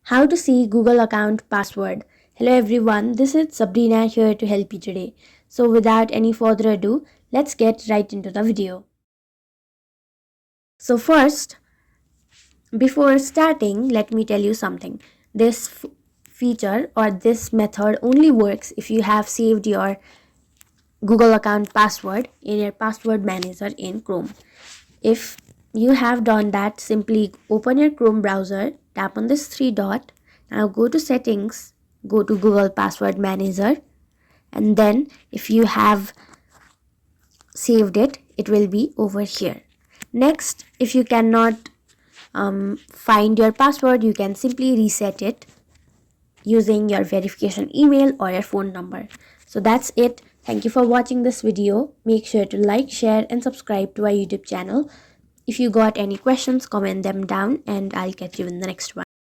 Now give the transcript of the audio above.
How to see Google account password. Hello everyone, this is Sabrina here to help you today. So without any further ado, let's get right into the video. So first, before starting, let me tell you something. This feature or this method only works if you have saved your Google account password in your password manager in Chrome. If you have done that, simply open your Chrome browser, tap on this three dot. Now go to settings, go to Google Password Manager, and then if you have saved it, it will be over here. Next, if you cannot find your password, you can simply reset it using your verification email or your phone number. So that's it. Thank you for watching this video. Make sure to like, share and subscribe to our YouTube channel. If you got any questions, comment them down and I'll catch you in the next one.